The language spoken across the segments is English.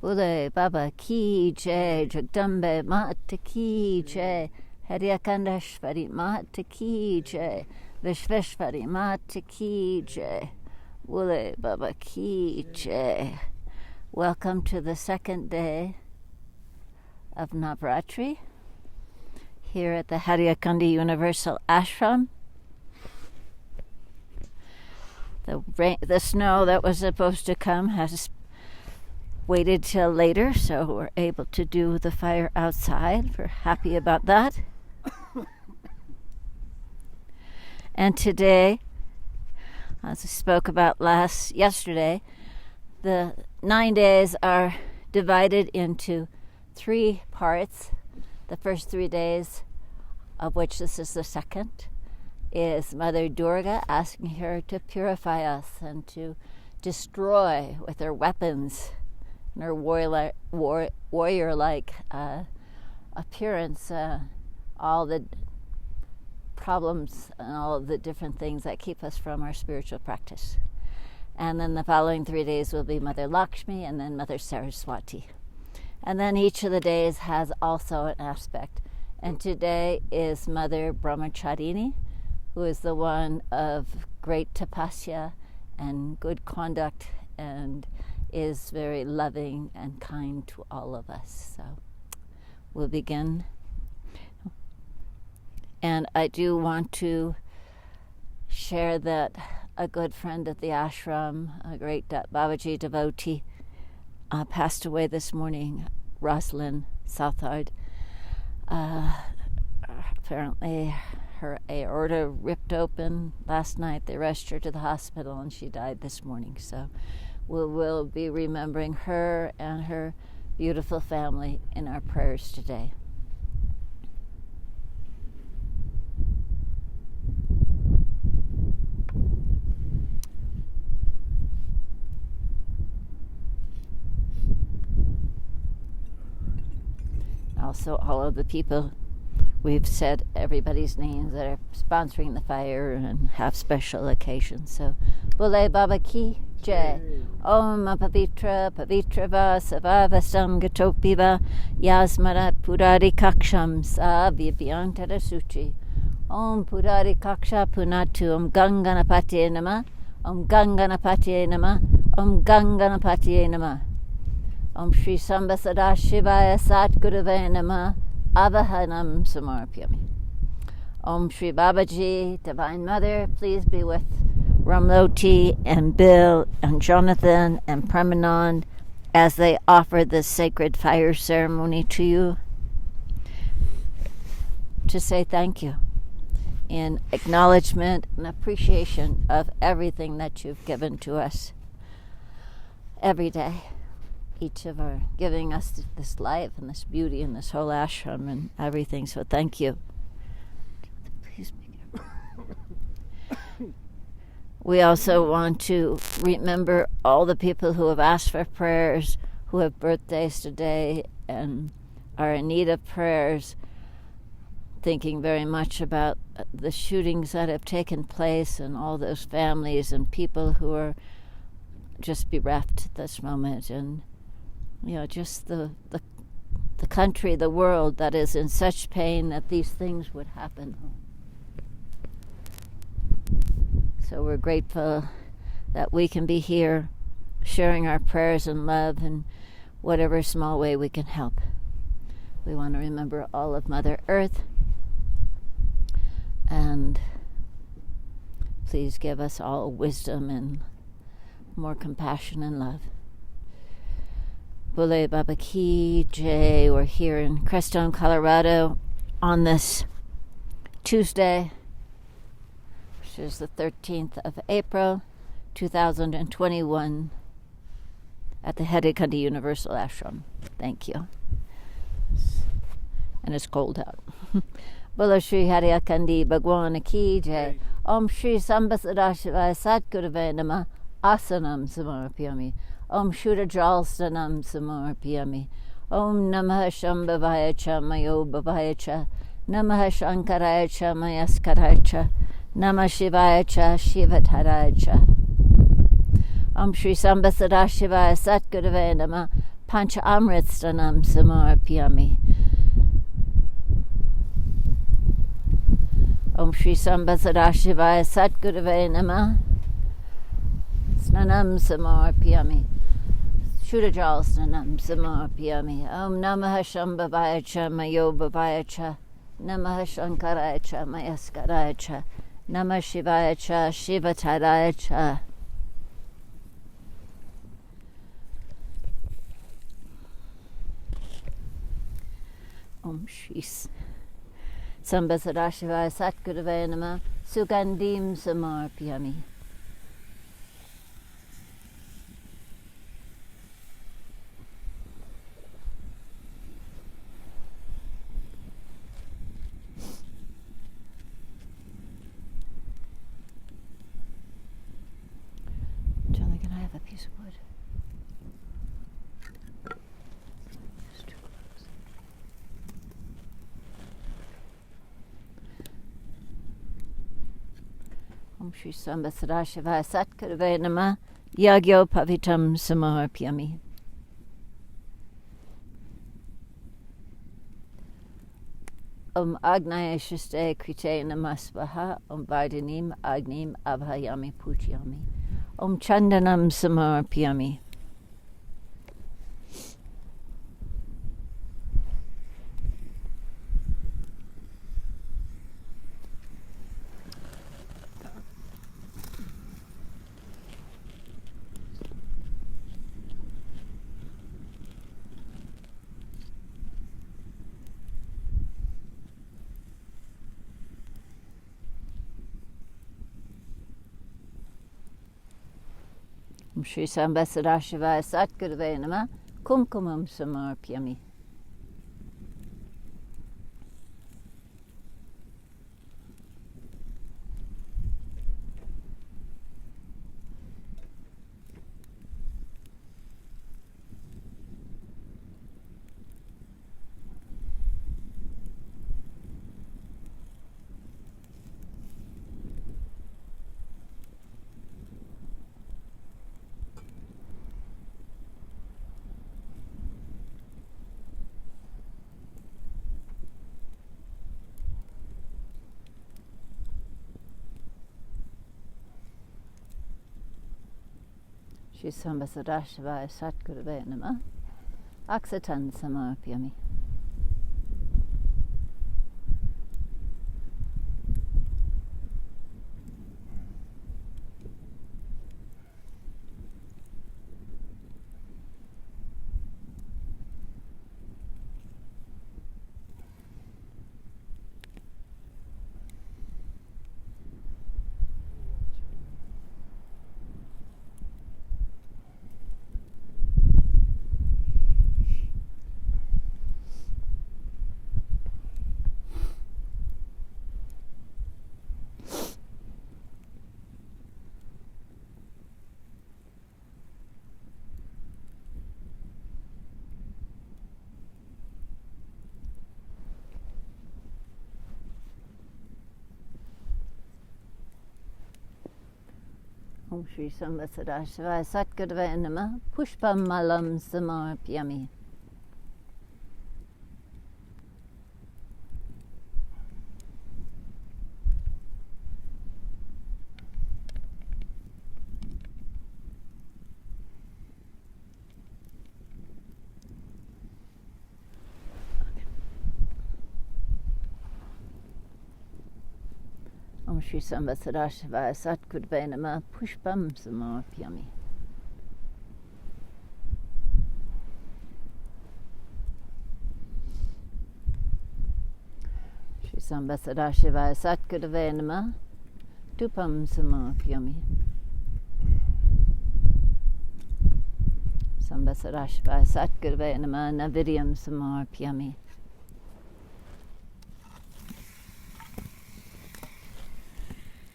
Bole Baba Ki Jai, Jagdambe Mata Ki Jai, Haryakandashvari Mata Ki Jai, Vishveshvari Mata Ki Jai, Bole Baba Ki Jai. Welcome to the second day of Navratri here at the Haryakandi Universal Ashram. The snow that was supposed to come has waited till later, so we're able to do the fire outside. We're happy about that. And today, as I spoke about yesterday, the 9 days are divided into 3 parts. The first 3 days, of which this is the second, is Mother Durga asking her to purify us and to destroy with her weapons and her warrior-like appearance all the problems and all of the different things that keep us from our spiritual practice. And then the following 3 days will be Mother Lakshmi and then Mother Saraswati. And then each of the days has also an aspect. And today is Mother Brahmacharini, who is the one of great tapasya and good conduct and is very loving and kind to all of us. So we'll begin. And I do want to share that a good friend at the ashram, a great Babaji devotee, passed away this morning, Rosalind Southard. Apparently her aorta ripped open last night. They rushed her to the hospital and she died this morning. So we'll be remembering her and her beautiful family in our prayers today. Also, all of the people, we've said everybody's names that are sponsoring the fire and have special occasions. So, Bole Baba Ki Jai. Om Apavitra Pavitra Savavasam Gatopiva Yasmara Purari Kaksham Sa Vibhyantara Suchi. Om Purari Kaksha Punatu Om Ganganapati Nama Om Ganganapati Nama Om Ganganapati Nama Om Shri Samba Sadashivaya Satgurave Nama Avahanam Samarpyami. Om Shri Babaji, Divine Mother, please be with Ramloti and Bill and Jonathan and Premanand as they offer this sacred fire ceremony to you to say thank you in acknowledgement and appreciation of everything that you've given to us every day. Each of our giving us this life and this beauty and this whole ashram and everything. So thank you. Please be careful. We also want to remember all the people who have asked for prayers, who have birthdays today and are in need of prayers, thinking very much about the shootings that have taken place and all those families and people who are just bereft at this moment, and just the country, the world that is in such pain that these things would happen. So we're grateful that we can be here sharing our prayers and love in whatever small way we can help. We want to remember all of Mother Earth, and please give us all wisdom and more compassion and love. Bole Baba Ki Jai. We're here in Crestone, Colorado on this Tuesday, which is the 13th of April, 2021, at the Haryakandi Universal Ashram. Thank you. And it's cold out. Bolo Shri Haryakandi Bhagwan Ki Jai. Om Shri Samba Sadashivaya Satgurave Nama Asanam Samarpyami. Om Shuddha Jalstanam Samarpyami. Om Namah Shambhavaya Cha Mayo Bhavaya Cha. Namah Shankaraya Cha Mayaskaraya Cha. Namah Shivaya Cha Shivataraya Cha. Om Shri Samba Sadashivaya Satgurave Nama Pancha Amritstanam Samarpyami. Om Shri Samba Sadashivaya Satgurave Namah. Snanam Samarpyami. Shudajal Snanam Samarpyami. Om Namah Shambhavaya Cha Mayobhavaya Cha. Namah Shankaraya Cha Mayaskaraya Cha. Namah Shivaya Cha Shivataraya Cha. Om Shri Samba Sadashivaya Satgurave Namah. Sugandim Samarpyami. Charlie, can I have a piece of wood? It's too close. Om Shri Samba Sadashivaya Satgurave Namah. Yagyo Pavitam Samarpyami. Om Agnaya Shiste Krite Namasvaha. Om Vardinim Agnim Abhayami Putyami. Om Chandanam Samarpyami. Om Shri Samba Sadashivaya Satgurave Namah. Kumkumam Samarpyami. Shri Samba Sadashivaya Satgurave Namah. Aksatan Samarpyami. Om Shri Samba Sadashivaya Satgurave Namah. Pushpam Malam Samarpyami. Om Shri Samba Sadashivaya Satgurave Namah. Pushpam Samarpyami. Shri Samba Sadashivaya Satgurave Namah. Tupam Samarpyami. Samba Sadashivaya Satgurave Namah. Navidyam Samarpyami.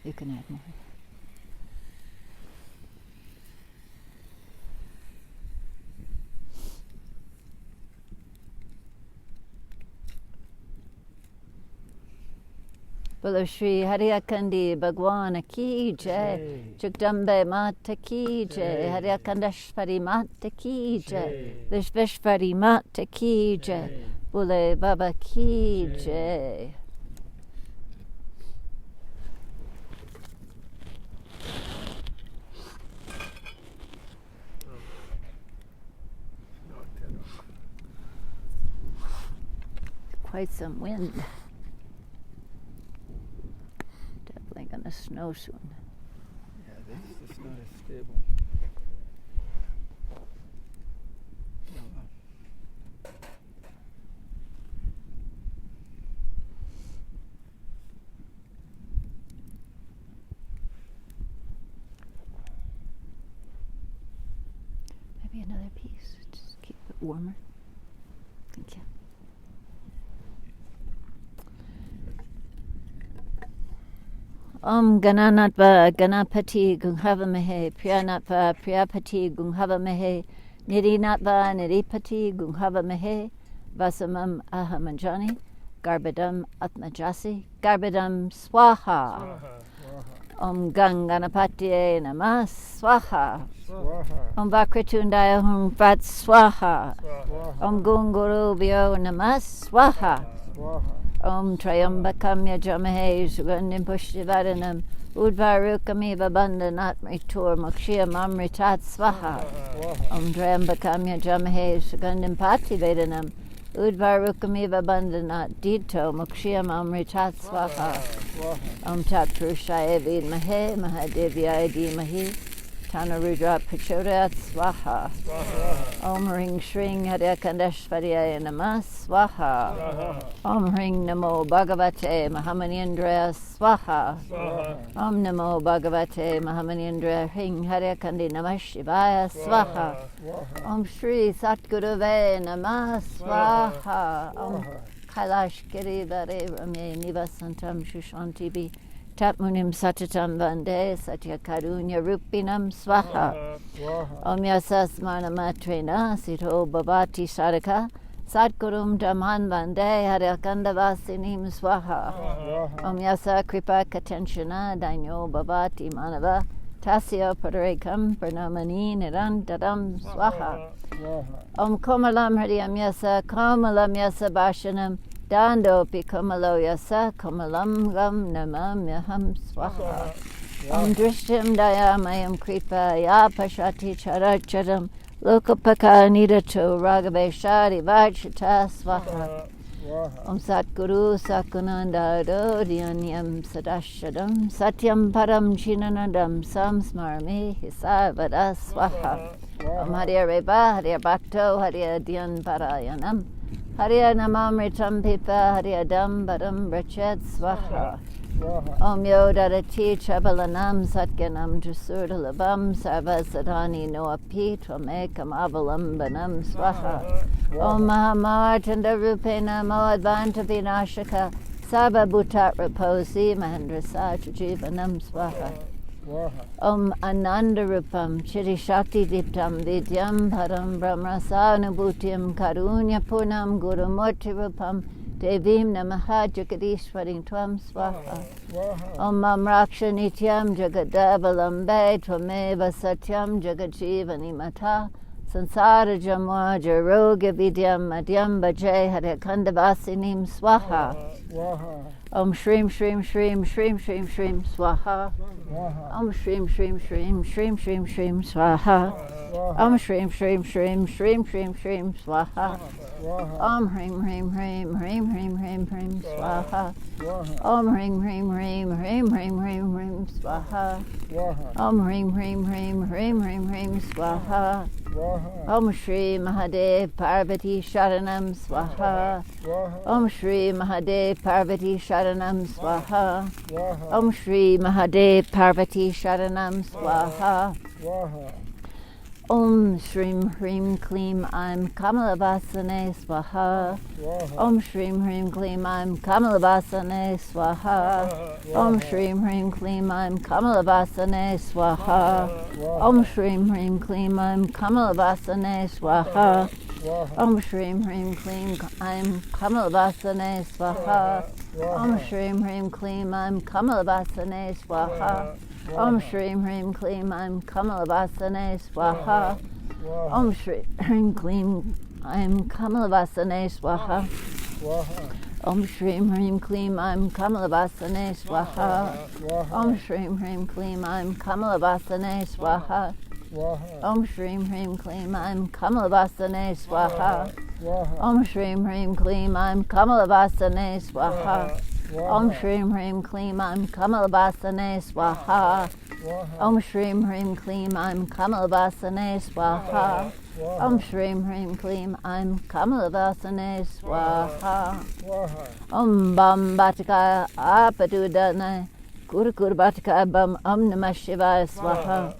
You can add more. Bolo Shri Hariakandi Bhagwan ki jai. Jagdambe Mata ki jai. Hariakandashpari Mata ki jai. Vishveshpari Mata ki jai. Bole Baba ki jai. Quite some wind. Definitely gonna snow soon. Yeah, this is not as stable. Maybe another piece. Just keep it warmer. Thank you. Om Gananatva Ganapati Gunhavamahe Priyanatva Priyapati Gunhavamahe Nirinatva Niripati Gunhavamahe Vasamam Ahamanjani Garbadam Atmajasi Garbadam Swaha Om Ganganapati Namah Swaha Om Vakratundaya Hum Vat Swaha Om Gunguru Vyo Namah Swaha Om Trayambakam Yajamahe Sugandhim Pushtivaranam Udvarukamiva Bandhanat Mritur Mokshiyam Amritat Swaha Om Trayambakam Yajamahe Sugandhim Pativedanam Udvarukamiva Bandhanat Dito Mokshiyam Amritat Swaha Om Tat Purushaya Vidmahe Mahadevyaya Dhimahi Tanarudra Prachodayat Swaha Om Ring Shring Haryakandashvariyaya Namah Swaha Om Ring Namo Bhagavate Mahamanyendraya Swaha Om Namo Bhagavate Mahamanyendraya Ring Haryakandi Namah Shivaya Swaha Om Shri Satgurave Namah Swaha Om Kailash Giri Vare Rame Nivasantam Shushanti Tatmunim Satatam Vande Satya Karunya Rupinam Swaha Om Yasasmana Matrena Sito Bhavati Sadaka Satgurum Dhamman Vande Haryakanda Vasinim Swaha Om Yasa Kripa Katenshana Dainyo Bhavati Manava Tasya Padarekam Pranamani Nirantadam Swaha Om Komalam Hridyam Yasa Komalam Yasa Bhashanam Dando Pikamalo Yasa Komalam Gam Namamyaham Swaha Om Drishtim Dayamayam Kripa Ya Pashati Charachadam Lokapaka Nidato Ragaveshari Vajata Swaha Om Satguru Sakunanda Dodhyanyam Sadashadam Satyam Param Chinanadam Samsmarmi Hisavada Swaha Om Hariya Reva Hariya Bhakto Hariya Dhyan Parayanam Hariya Namamritam Pipa Hariya Dam Badam Brachet Swaha Om Yodarati Chabalanam Satganam Jasurdalabam Sarva Sadhani Noapi Tvamekam Avalambanam Swaha Om Mahamartanda Rupena Moadvanta Vinashaka Sarva Bhutat Raposi Mahendra Sachajivanam Swaha Om Ananda Rupam Chiri Shakti Diptam Vidyam Param Brahmasanubhutyam Karunya Purnam Gurumurti Rupam Devim Namaha Jagadishwaring Tvam Swaha Om Mam Raksha Nityam Jagadabalambe Tvameva Satyam Jagadjivani Mata Sansara Jamwa Jaroga Vidyam Madhyam Bhaje Haryakandavasinim Swaha Om Shrim Shrim Shrim Shrim Shrim Shrim Swaha Om Shrim Shrim Shrim Shrim Shrim Shrim Swaha Om Shrim Shrim Shrim Shrim Shrim Shrim Swaha Om Hrim Hrim Hrim Hrim Hrim Hrim Hrim Swaha Om Hrim Hrim Hrim Hrim Hrim Hrim Hrim Swaha Om Hrim Hrim Hrim Hrim Hrim Hrim Swaha Om Shri Mahadev Parvati Sharanam Swaha Om Shri Mahadev Parvati Sharanam Swaha Om Shri Mahadev Parvati Sharanam Swaha Om Shrim Hrim Klim Aim Kamalavasane Swaha Om Shrim Hrim Klim Aim Kamalavasane Swaha Om Shrim Hrim Klim Aim Kamalavasane Swaha Om Shrim Hrim Klim Aim Kamalavasane Swaha Om Shrim Hrim Klim I'm Kamalabhasane Swaha. Om Shrim Hrim Klim I'm Kamalabhasane Swaha. Om Shrim Hrim Klim I'm Kamalabhasane Swaha. Om Shrim Hrim Klim I'm Kamalabhasane Swaha. Om Shrim Hrim Klim I'm Kamalabhasane Swaha. Om Shrim Hrim Klim I'm Kamalabhasane Swaha. Om Shrim Hrim Klim I'm Kamalabhasane Swaha. Om Shrim Hrim Klim I'm Kamalabhasane Swaha. Om Shrim Hrim Klim I'm Kamalabhasane Swaha. Om Shrim Hrim Klim I'm Kamalabhasane Swaha. Om Shrim Hrim Klim I'm Kamalabhasane Swaha. Om Bam Batika Apadudana Kuru Kuru Batika Bam Om Namah Shivaya Swaha.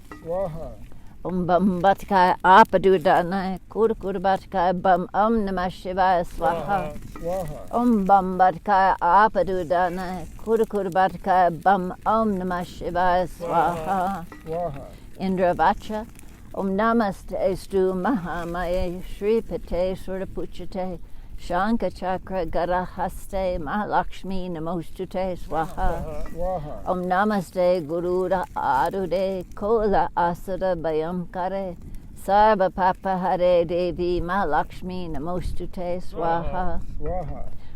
Om Bam Batika Apadudana Kuru Kuru Batika Bam Om Namah Shivaya Swaha. Om Bam Batika Apadudana Kuru Kuru Batika Bam Om Namah Shivaya Swaha. Indra Vacha Om Namaste Stu Mahamaye Shri Pate Surapuchate Shanka Chakra Garahaste Mahalakshmi Namostute Swaha. Om Namaste Guru Arude Kola Asura Bayam Kare Sarva Papa Hare Devi Mahalakshmi Namostute Swaha.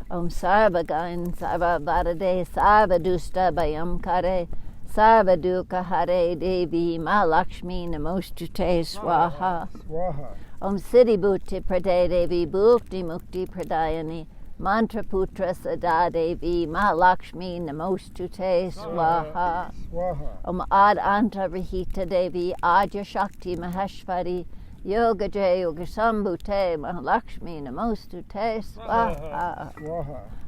Om Sarva Gain Sarva Varade Sarva Dusta Bayam Kare Sarva Dukkha Hare Devi Mahalakshmi Namostute Swaha. Om Siddhi Bhuti Prade Devi Bhukti Mukti Pradayani Mantra Putra Sada Devi Mahalakshmi Namostute Swaha. Om Ad Anta Rahita Devi Adya Shakti Maheshwari Yoga Jay Yoga Sambhute Mahalakshmi Namostute Swaha.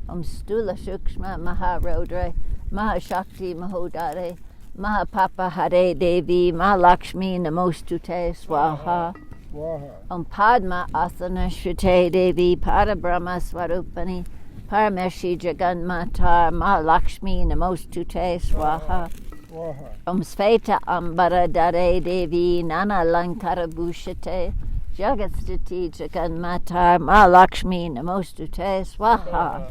Om Stula Shukshma Maharodre Mahashakti Mahodare Mahapapa Hare Devi Mahalakshmi Namostute Swaha. Om Padma Asana Shrite Devi Parabrahma Swarupani Parameshi Jaganmatar Mahalakshmi Namostute Swaha. Om Sveta Ambara Dare Devi Nana Lankara Bhushate Jagatstiti Jaganmatar Mahalakshmi Namostute Swaha.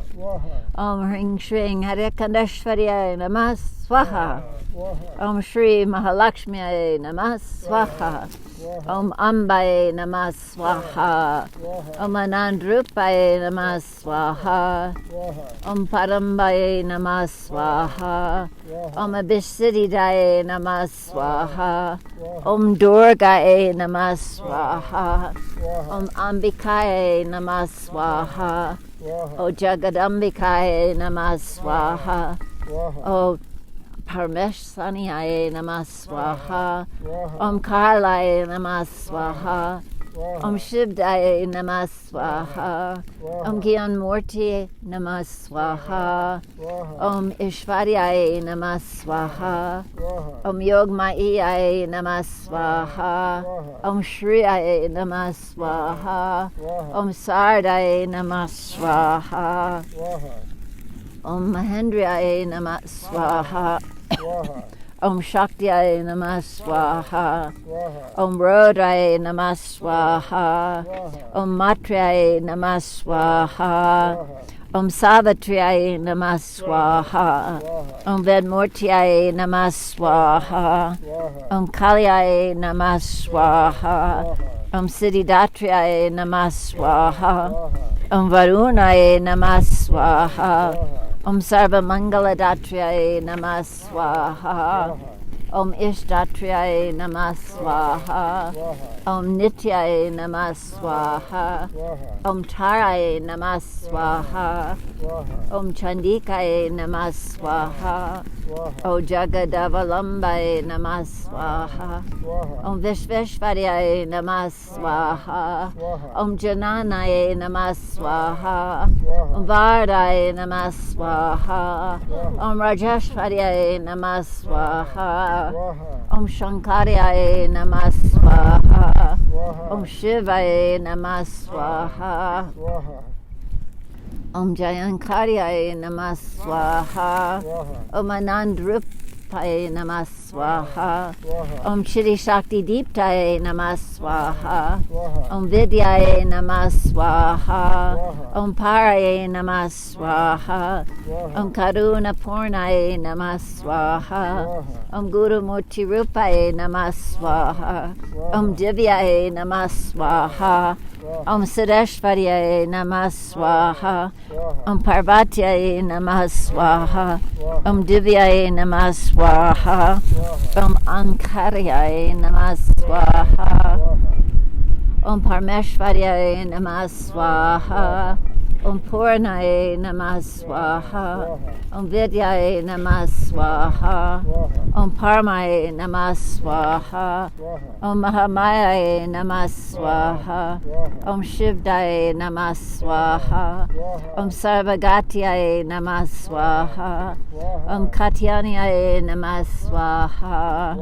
Om Hring Shring Hare Kandashvarya Namah Swaha. Om Shri Mahalakshmi Namah Swaha. Om Ambaye Namah Swaha. Om Anandrupaye Namah Swaha. Om Parambaye Namah Swaha. Om Abhisiddhaye Namah Swaha. Om Durgaye Namah Swaha. Om Ambikaye Namah Swaha. O Jagadambikaye Namah Swaha. O Parmeshwariye Namah Swaha. Om Karlaye Namah Swaha. Om Shivdaye Namah Swaha. Om Gyanmurti Namah Swaha. Om Ishwaryaye Namah Swaha. Om Yogmayaye Namah Swaha. Om Shriyaye Namah Swaha. Om Sardaye Namah Swaha. Om Mahendriyaye Namah Swaha. Om Shaktiyaye Namah Swaha. Om Rodraye Namah Swaha. Om Matriyaye Namah Swaha. Om Savitriyaye Namah Swaha. Om Vedmurtiyaye Namah Swaha. Om Kalyaye Namah Swaha. Om Siddhidatriyaye Namah Swaha. Om Varunaye Namah Swaha. Om Sarva Mangaladatriyaye Namah Swaha. Om Ishdatriyaye Namah Swaha. Om Nityaye Namah Swaha. Om Taraye Namah Swaha. Om Chandikaye Namah Swaha. O Jagadavalambaye Namah Swaha. Om Vishveshwaryaye Namah Swaha. Om Jananaye Namah Swaha. Om Vardaye Namah Swaha. Om Rajeshwaryaye Namah Swaha. Om Shankaryaye Namah Swaha. Om Shivaye Namah Swaha. Om Jayankaryaye Namah Swaha. Om Swarupaye Namah Swaha. Om Shri Shakti Deeptaye Namah Swaha. Om Vidyaye Namah Swaha. Om Paraye Namah Swaha. Om Karuna Purnaye Namah Swaha. Om Guru Murti Rupaye Namah Swaha. Om Divyaye Namah Swaha. Om Siddheshwaryaye Namah Swaha. Om Parvatyaye Namah Swaha. Om Divyaye Namah Swaha. Om Ankaryaye Namah Swaha. Om Parmeshwaryaye Namah Swaha. Om Purnaye Namah Swaha. Om Vidyaye Namah Swaha. Om Parmaye Namah Swaha. Om Mahamayaye Namah Swaha. Om Shivdaye Namah Swaha. Om Sarvagatiyaye Namah Swaha. Om Katyaniyaye Namah Swaha.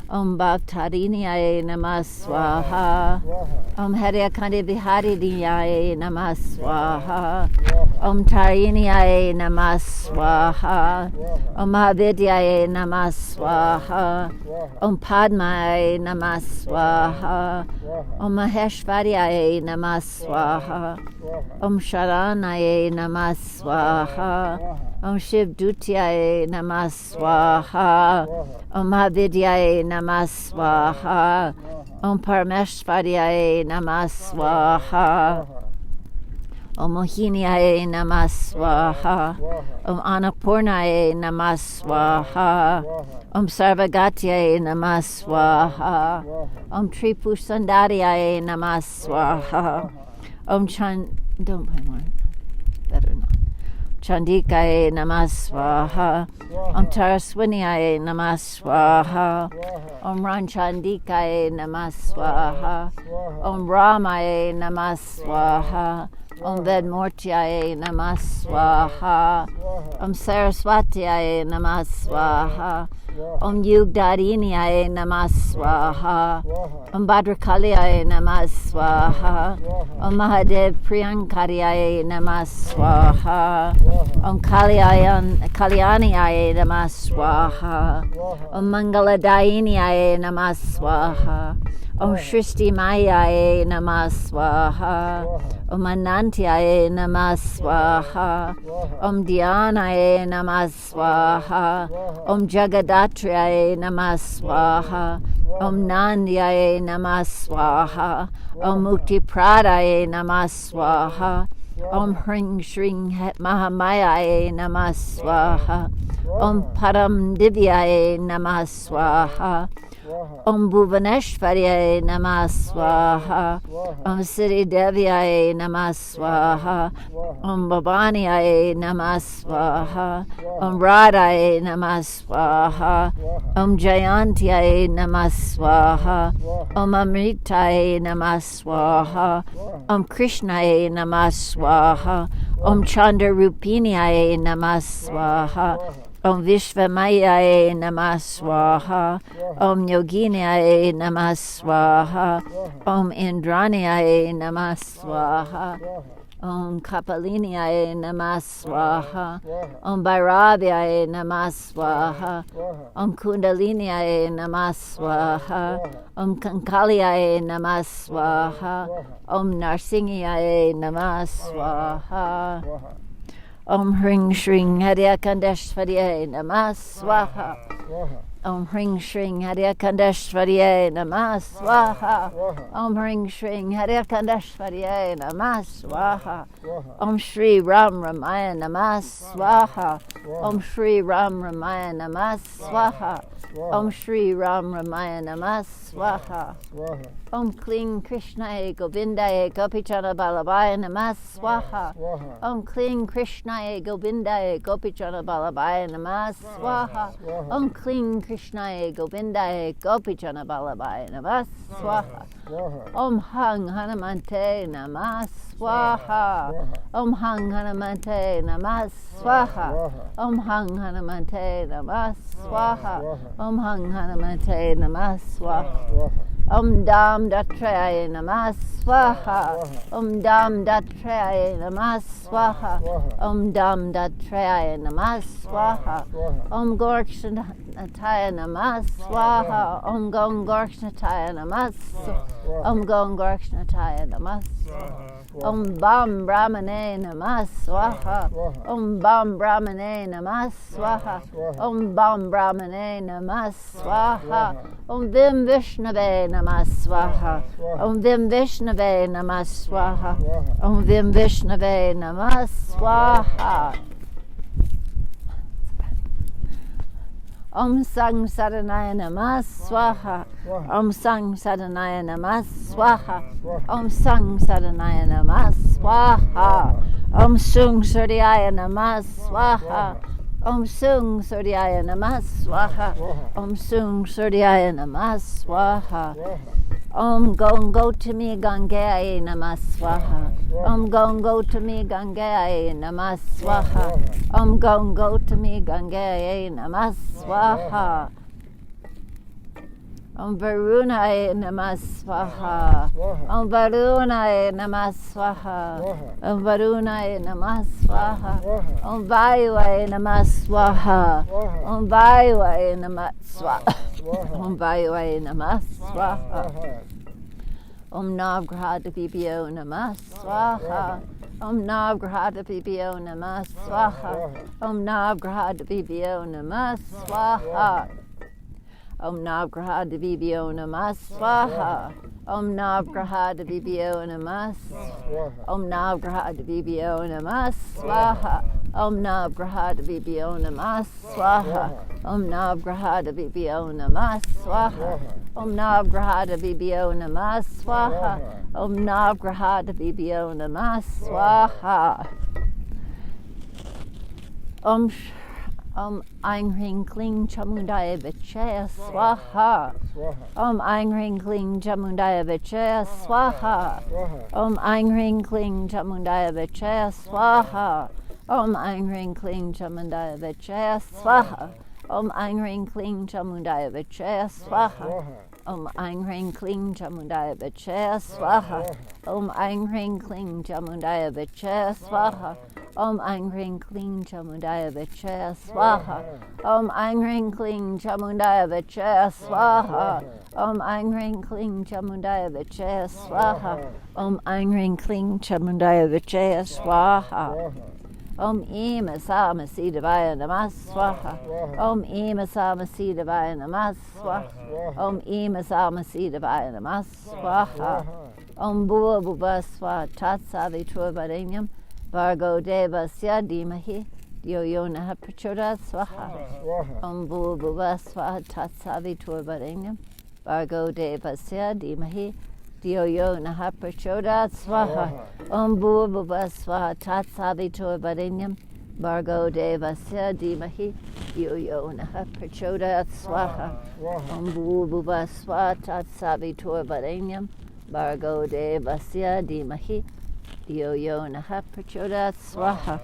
Om Bhaktariniyaye Namah Swaha. Om Haryakandi Vihariyaye Namah Swaha. Om Tariniyaye Namah Swaha. Om Mahavidyaye Namah Swaha. Om Padmaye Namah Swaha. Om Maheshwaryaye Namah Swaha. Om Sharanaye Namah Swaha. Om Shivdutyaye Namah Swaha. Om Mahavidyaye Namah Swaha. Om Parameshwaryaye Namah Swaha. Om Mohiniyaye Namah Swaha. Om Annapurnaye Namah Swaha. Om Sarvagatyaye Namah Swaha. Om Tripusandariyaye Namah Swaha. Om don't play more. Better not. Chandikaye Namah Swaha. Om Taraswiniyaye Namah Swaha. Om Ranchandikaye Namah Swaha. Om Ramaye Namah Swaha. Om Vedmurtyaye Namah Swaha. Om Saraswatiyaye Namah Swaha. Om Yugdariniyaye Namah Swaha. Om Bhadrakaliyaye Namah Swaha. Om Mahadev Priyankariyaye Namah Swaha. Om Kalyaniyaye Namah Swaha. Om Mangaladayiniyaye Namah Swaha. Om Shristi Mayaye Namah Swaha. Om Anantyaye Namah Swaha. Om Dhyanaye Namah Swaha. Om Jagadatriyaye Namah Swaha. Om Nandyaye Namah Swaha. Om Mukti Pradaye Namah Swaha. Om Hring Shring Mahamayaye Namah Swaha. Om Param Divyaye Namah Swaha. Om Bhuvaneshwaryaye Namah Swaha. Om Siddhi Devyaye Namah Swaha. Om Bhavaniyaye Namah Swaha. Om Radhaye Namah Swaha. Om Jayantiyaye Namah Swaha. Om Amritaye Namah Swaha. Om Krishnaye Namah Swaha. Om Chandarupiniyaye Namah Swaha. Om Vishvamayaye Namah Swaha. Om Yoginiyaye Namah Swaha. Om Indraniyaye Namah Swaha. Om Kapaliniyaye Namah Swaha. Om Bhairaviyaye Namah Swaha. Om Kundaliniyaye Namah Swaha. Om Kankaliyaye Namah Swaha. Om Narsinghiyaye Namah Swaha. Om Hring Shring Haryakandeshwaryaye Namah Swaha. Om Hring Shring Haryakandeshwaryaye Namah Swaha. Om Hring Shring Haryakandeshwaryaye Namah Swaha. Om Shri Ram Ramaya Namah Swaha. Om Shri Ram Ramaya Namah Swaha. Om Shri Ram Ramaya Namah Swaha. Om Kling Krishnaye Govindaye Gopichana Balabaya Namah Swaha. Om Kling Krishnaye Govindaye Gopichana Balabaya Namah Swaha. Om Kling Krishnaye Govindaye Gopichana Balabaya Namah Swaha. Om Hang Hanamante Namah Swaha. Om Hang Hanamante Namah Swaha. Om Hang Hanamante Namah Swaha. Om Hang Hanamante Namah Swaha. Om Dam Datraya Namah Swaha. Om Dam Datraya Namah Swaha. Om Dam Datraya Namah Swaha. Om Gorshnataya Namah Swaha. Om Gong Gorshnataya Namah Swaha. Om Gong Gorshnataya Namah Swaha. Om Bam Brahmane Namah Swaha. Om Bam Brahmane Namah Swaha. Om Bam Brahmane Namah Swaha. Om Vim Vishnave Namah Swaha. Om Vim Vishnave Namah Swaha. Om Vim Vishnave Namah Swaha. Om Sang Saranaya Namah Swaha. Om Sang Saranaya Namah Swaha. Om Sang Saranaya Namah Swaha. Om Sung Suryaya Namah Swaha. Om Sung Suryaya Namah Swaha. Om Sung Suryaya Namah Swaha. Om Gong Gotami Gangaya Namah Swaha. Om Gong Gotami Gangaya Namah Swaha. Om Gong Gotami Gangaya Namah Swaha. Om Varunaya Namah Swaha. Om Varunaya Namah Swaha. Om Varunaya Namah Swaha. Om Vayuvaya Namah Swaha. Om Vayuvaya Namah Swaha. Om Vayuvaya Namah Swaha. Om Navgrahata Vibhyo Namah Swaha. Om Navgrahata Vibhyo Namah Swaha. Om Navgrahata Vibhyo Namah Swaha. Om Navgrahata Vibhyo Namah Swaha. Om Navgrahata Vibhyo Namah Swaha. Om Navgrahata Vibhyo Namah Swaha. Om Navgrahata Vibhyo Namah Swaha. Om Navgrahata Vibhyo Namah Swaha. Om Navgrahata Vibhyo Namah Swaha. Om Navgrahata Vibhyo Namah Swaha. Om Aing Hring Kling Chamundaya Vichaya Swaha. Om Aing Hring Kling Chamundaya Vichaya Swaha. Om Aing Hring Kling Chamundaya Vichaya Swaha. Om Aing Hring Kling Chamundaya Vichaya Swaha. Om Aing Hring Kling Chamundaya Vichaya Swaha. Om Aing Hring Kling Chamundaya Vichaya Swaha. Om Aing Hring Kling Chamundaya Vichaya Swaha. Om Aing Hring Kling Chamundaya Vichaya Swaha. Om Aing Hring Kling Chamundaya Vichaya Swaha. Om Aing Hring Kling Chamundaya Vichaya Swaha. Om Aing Hring Kling Chamundaya Vichaya Swaha. Om Im Asama Siddhavaya Namah Swaha. Om Im Asama Siddhavaya Namah Swaha. Om Im Asama Siddhavaya Namah Swaha. Om Bhuva Bhuva Swaha Tat Savitur Varenyam Vargo Devasya Dhimahi Dhyo Yo Nah Prachodayat Swaha. Om Bhuva Bhuva Swaha Tat Savitur Varenyam Vargo Devasya Dhimahi Dhyo Yo Nah Prachodayat Swaha. Om Bhuva Bhuva Swaha Tat Savitur Varenyam Vargo Devasya Dhimahi Dhyo Yo Nah Prachodayat Swaha. Om Bhuva Bhuva Swaha Tat Savitur Varenyam Vargo Devasya Dhimahi Dhyo Yo Nah Prachodayat Swaha.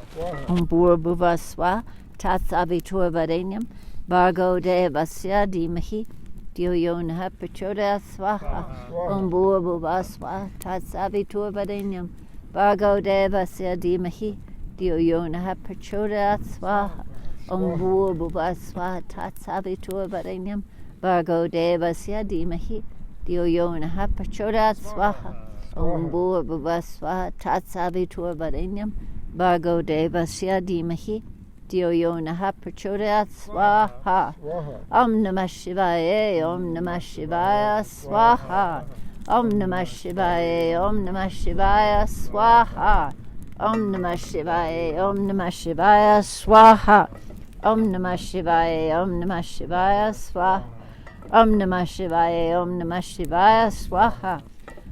Om Bhuva Bhuva Swaha Tat Savitur Varenyam Vargo Devasya Dhimahi Dhyo Yo Nah Prachodayat Swaha. Om Bhuva Bhuva Swaha Tat Savitur Varenyam Vargo Devasya Dhimahi Dhyo Yo Nah Prachodayat Swaha. Om Bhuva Bhuva Swaha Tat Savitur Varenyam Vargo Devasya Dhimahi Dhyo Yo Nah Prachodayat Swaha. Om Bhuva Bhuva Swaha Tat Savitur Varenyam Vargo Devasya Dhimahi Dhyo Yo Nah Prachodayat Swaha. Om Namah Shivaya. Om Namah Shivaya Swaha. Om Namah Shivaya. Om Namah Shivaya Swaha. Om Namah Shivaya. Om Namah Shivaya Swaha. Om Namah Shivaya. Om Namah Shivaya Swaha. Om Namah Shivaya. Om Namah Shivaya Swaha.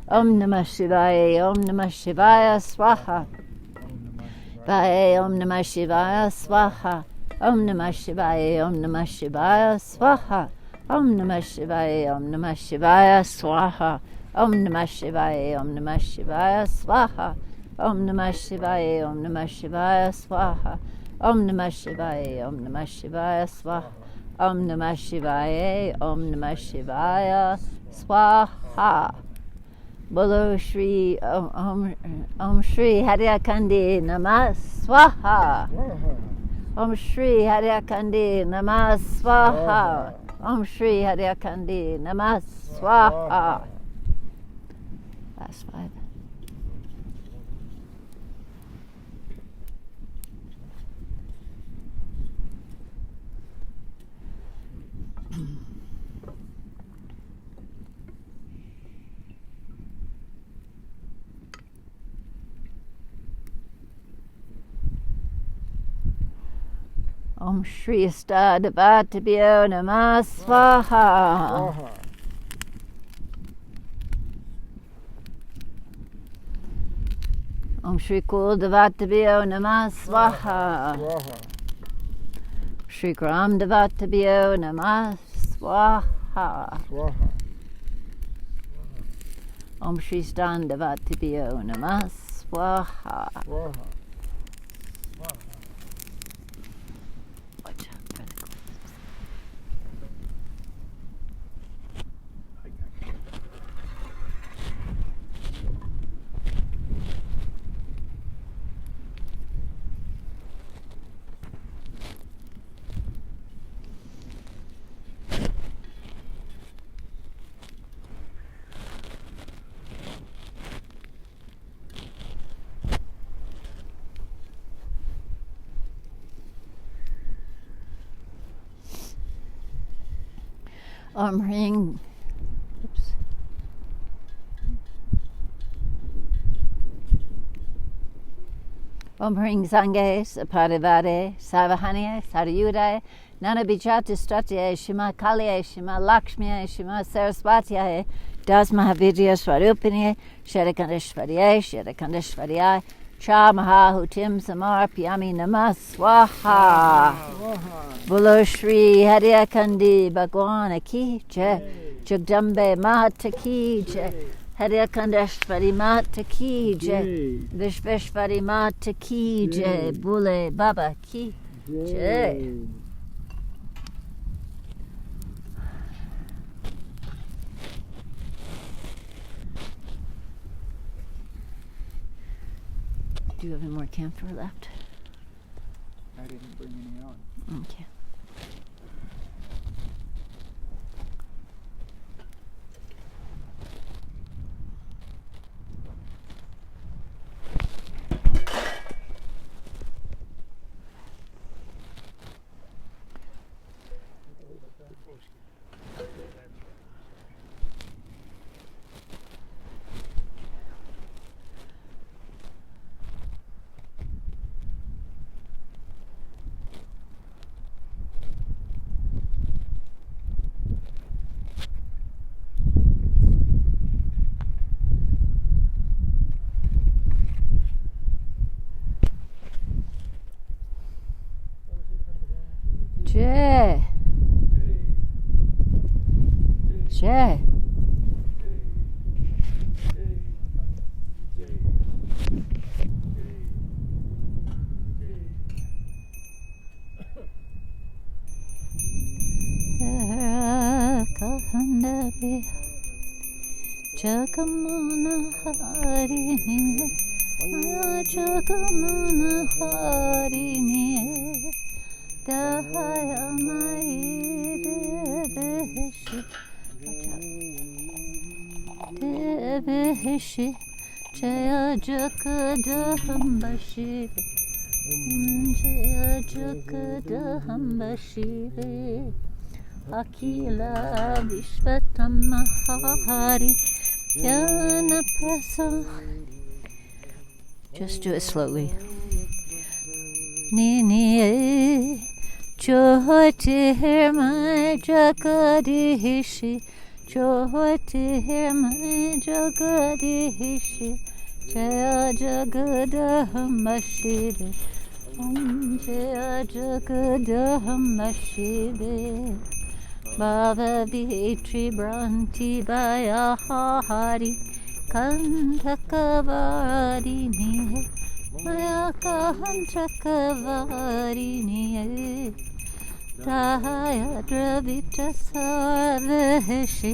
Om Namah Shivaya. Om Namah Shivaya Swaha. Om Namah Shivaya Swaha. Om Namah Shivaya. Om Namah Shivaya Swaha. Om Namah Shivaya. Om Namah Shivaya Swaha. Om Namah Shivaya. Om Namah Shivaya Swaha. Om Namah Shivaya. Om Namah Shivaya Swaha. Om Namah Shivaya. Om Namah Shivaya Swaha. Om Namah Shivaya. Om Namah Shivaya Swaha. Swaha. Bolo Shri Om Shri Haryakandi Namah Swaha. Om Shri Haryakandi Namah Swaha. Om Shri Haryakandi Namah Swaha. Last 5. Om Shri Astadavatabhyo Namah Swaha. Om Shri Kuldavatabhyo Namah Swaha. Shri Gram Davatabhyo Namah Swaha. Om Shri Standavatabhyo Namah Swaha. Om Ring. Oops. Om Ring Sange Saparivare Savahane Sarayudaye Nanabijata Stratye Shima Kalye Shima Lakshmiye Shima Saraswatiye Das Mahavidya Swarupiniye Shadakandeshwarye Shadakandeshwarye Cha Mahahutim Samar Piyami Namah Swaha. Bolo Shri Haryakandi Bhagwan Ki Jai. Jagdambe Mata Ki Jai. Haryakandeshwari Mata Ki Jai. Vishveshwari Mata Ki Jai. Bule Baba Ki Jai. Do you have any more camphor left? I didn't bring any on. Okay. Jai. Jai. Kahanda biha Jagamana harini Maya Jagamana harini Daya mai deveshi Deveshi Jaya Jagadambashi Jaya Jagadambashi Akila Vishvatamahari Jnana Prasa. Just do it slowly. Nini Jyotir my Jagadishi Jyotir my Jagadishi Jaya Jagadambashi Om Jaya Jagadambashi Bhava Vitri Branti Bayahari Kantakavari Maya Kantakavari Daya Dravita Sarveshi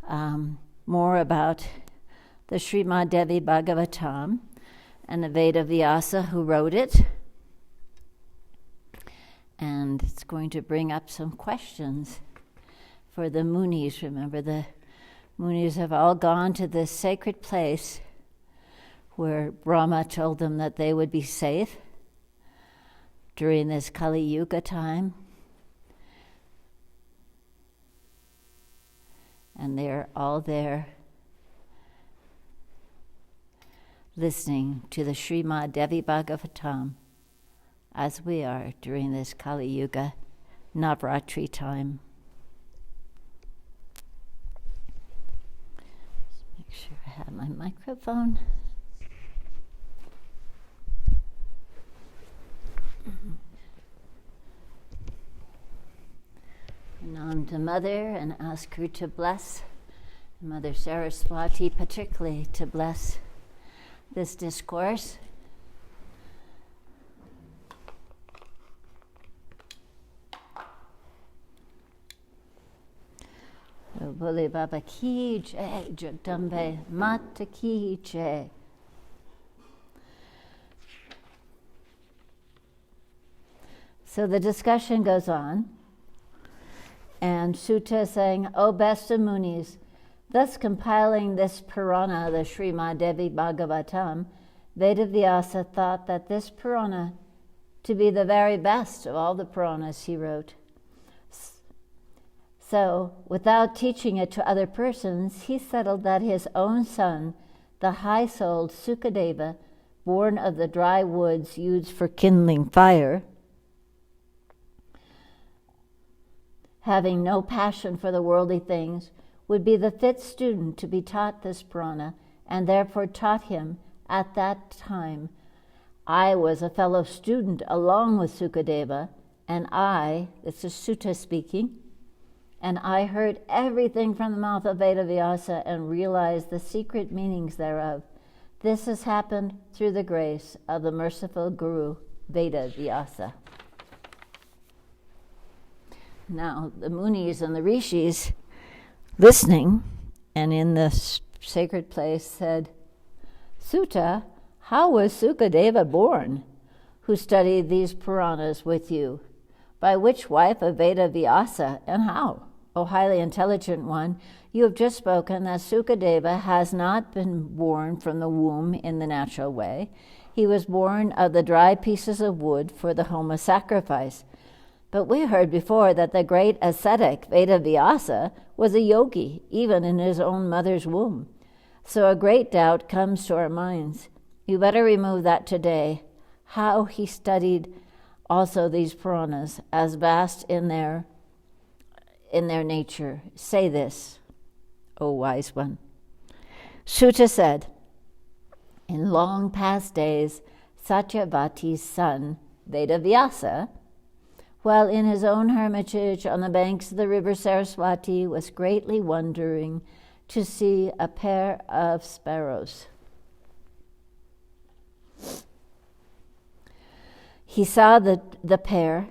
more about the Srimad Devi Bhagavatam and the Veda Vyasa who wrote it. And it's going to bring up some questions for the Munis. Remember, the Munis have all gone to this sacred place where Brahma told them that they would be safe during this Kali Yuga time. And they're all there listening to the Srimad Devi Bhagavatam as we are during this Kali Yuga Navratri time. Just make sure I have my microphone. Nam to Mother and ask her to bless Mother Saraswati, particularly to bless this discourse. Bole Baba ki jai, Jagdambe Mata ki jai. So the discussion goes on, and Sutta is saying, O best of Munis, thus compiling this Purana, the Srimad Devi Bhagavatam, Veda Vyasa thought that this Purana to be the very best of all the Puranas he wrote. So, without teaching it to other persons, he settled that his own son, the high-souled Sukadeva, born of the dry woods used for kindling fire, having no passion for the worldly things, would be the fit student to be taught this Purana, and therefore taught him at that time. I was a fellow student along with Sukadeva, and this is Sutta speaking, and I heard everything from the mouth of Veda Vyasa and realized the secret meanings thereof. This has happened through the grace of the merciful Guru, Veda Vyasa. Now, the Munis and the Rishis listening and in the sacred place said, Sutta, how was Sukadeva born, who studied these Puranas with you? By which wife of Veda Vyasa, and how? O highly intelligent one, you have just spoken that Sukadeva has not been born from the womb in the natural way. He was born of the dry pieces of wood for the home of sacrifice. But we heard before that the great ascetic Veda Vyasa was a yogi, even in his own mother's womb. So a great doubt comes to our minds. You better remove that today. How he studied also these Puranas, as vast in their nature. Say this, O wise one. Sutta said, in long past days, Satyavati's son, Veda Vyasa, while in his own hermitage on the banks of the river Saraswati, was greatly wondering to see a pair of sparrows. He saw the pair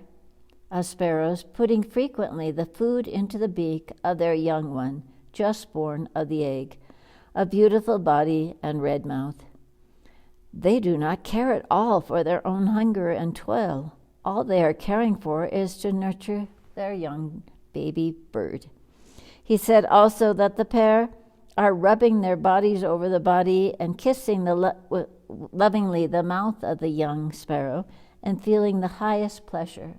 of sparrows putting frequently the food into the beak of their young one, just born of the egg, a beautiful body and red mouth. They do not care at all for their own hunger and toil. All they are caring for is to nurture their young baby bird. He said also that the pair are rubbing their bodies over the body and kissing lovingly the mouth of the young sparrow and feeling the highest pleasure.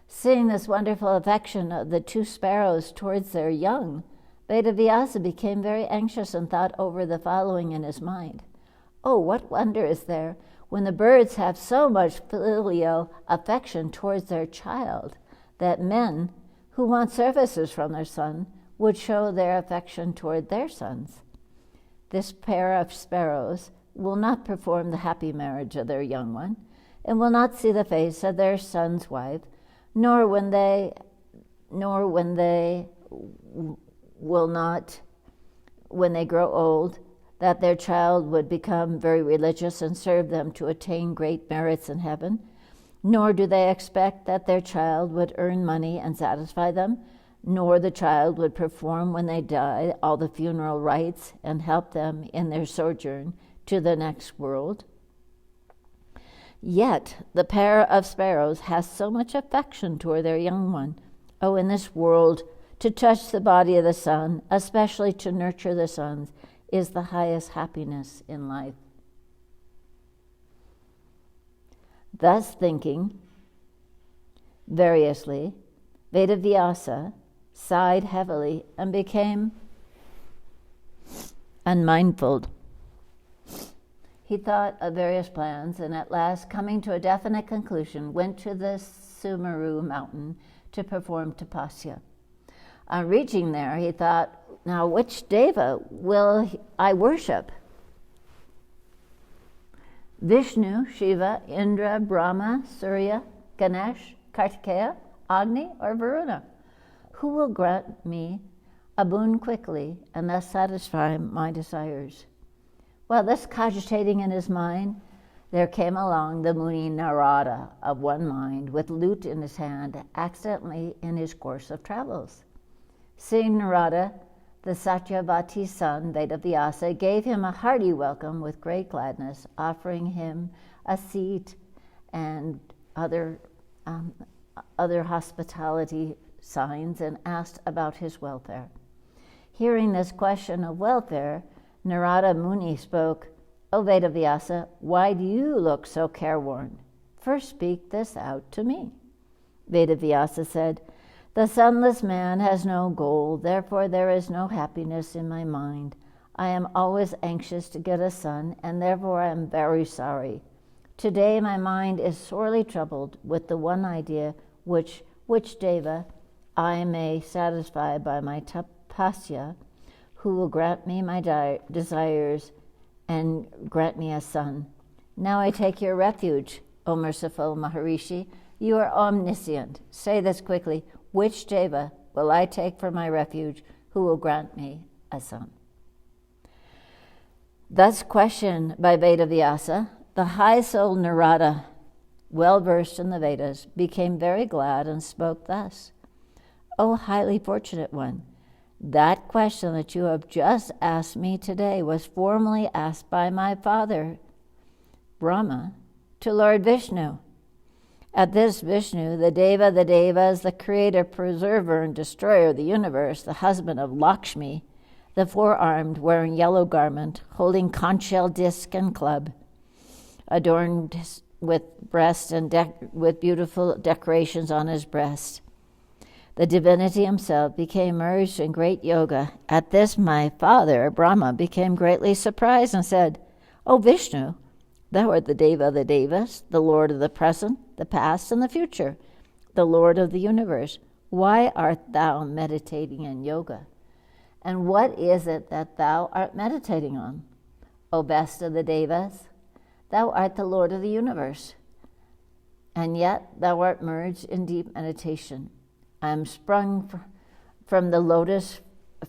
Seeing this wonderful affection of the two sparrows towards their young, Veda Vyasa became very anxious and thought over the following in his mind. Oh, what wonder is there when the birds have so much filial affection towards their child that men who want services from their son would show their affection toward their sons. This pair of sparrows will not perform the happy marriage of their young one, and will not see the face of their son's wife, nor when they will not, when they grow old, that their child would become very religious and serve them to attain great merits in heaven, nor do they expect that their child would earn money and satisfy them, nor the child would perform when they die all the funeral rites and help them in their sojourn to the next world. Yet the pair of sparrows has so much affection toward their young one. Oh, in this world, to touch the body of the sun, especially to nurture the sons, is the highest happiness in life. Thus thinking variously, Veda Vyasa sighed heavily and became unmindful. He thought of various plans and at last, coming to a definite conclusion, went to the Sumeru mountain to perform tapasya. On reaching there, he thought, now which deva will I worship? Vishnu, Shiva, Indra, Brahma, Surya, Ganesh, Kartikeya, Agni, or Varuna? Who will grant me a boon quickly and thus satisfy my desires? While thus cogitating in his mind, there came along the Muni Narada of one mind, with lute in his hand, accidentally in his course of travels. Seeing Narada, the Satyavati's son, Veda Vyasa, gave him a hearty welcome with great gladness, offering him a seat and other hospitality signs, and asked about his welfare. Hearing this question of welfare, Narada Muni spoke, O Veda Vyasa, why do you look so careworn? First speak this out to me. Veda Vyasa said, the sonless man has no goal, therefore there is no happiness in my mind. I am always anxious to get a son, and therefore I am very sorry. Today my mind is sorely troubled with the one idea which deva I may satisfy by my tapasya, who will grant me my desires and grant me a son. Now I take your refuge, O merciful Maharishi. You are omniscient. Say this quickly. Which deva will I take for my refuge, who will grant me a son? Thus questioned by Veda Vyasa, the high-souled Narada, well-versed in the Vedas, became very glad and spoke thus. O highly fortunate one, that question that you have just asked me today was formerly asked by my father, Brahma, to Lord Vishnu. At this, Vishnu, the Devas, the creator, preserver, and destroyer of the universe, the husband of Lakshmi, the four-armed, wearing yellow garment, holding conch shell disc and club, adorned with breast and with beautiful decorations on his breast. The divinity himself became merged in great yoga. At this, my father, Brahma, became greatly surprised and said, O Vishnu, thou art the Deva of the Devas, the Lord of the present, the past, and the future, the Lord of the universe. Why art thou meditating in yoga? And what is it that thou art meditating on? O best of the Devas, thou art the Lord of the universe, and yet thou art merged in deep meditation. I am sprung from the lotus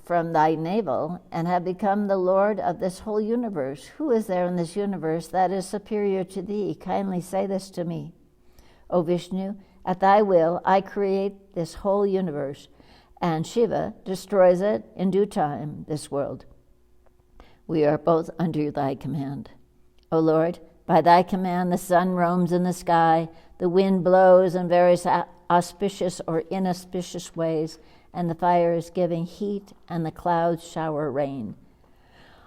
from thy navel, and have become the Lord of this whole universe. Who is there in this universe that is superior to thee? Kindly say this to me. O Vishnu, at thy will I create this whole universe, and Shiva destroys it in due time, this world. We are both under thy command. O Lord, by thy command the sun roams in the sky, the wind blows in various auspicious or inauspicious ways, and the fire is giving heat, and the clouds shower rain.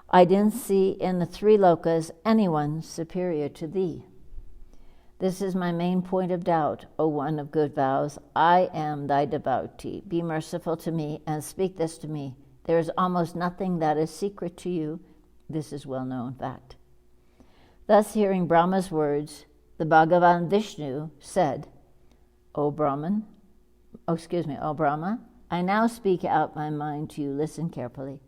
I didn't see in the three lokas anyone superior to thee. This is my main point of doubt, O one of good vows. I am thy devotee. Be merciful to me and speak this to me. There is almost nothing that is secret to you. This is well-known fact. Thus, hearing Brahma's words, the Bhagavan Vishnu said, O Brahma, I now speak out my mind to you. Listen carefully.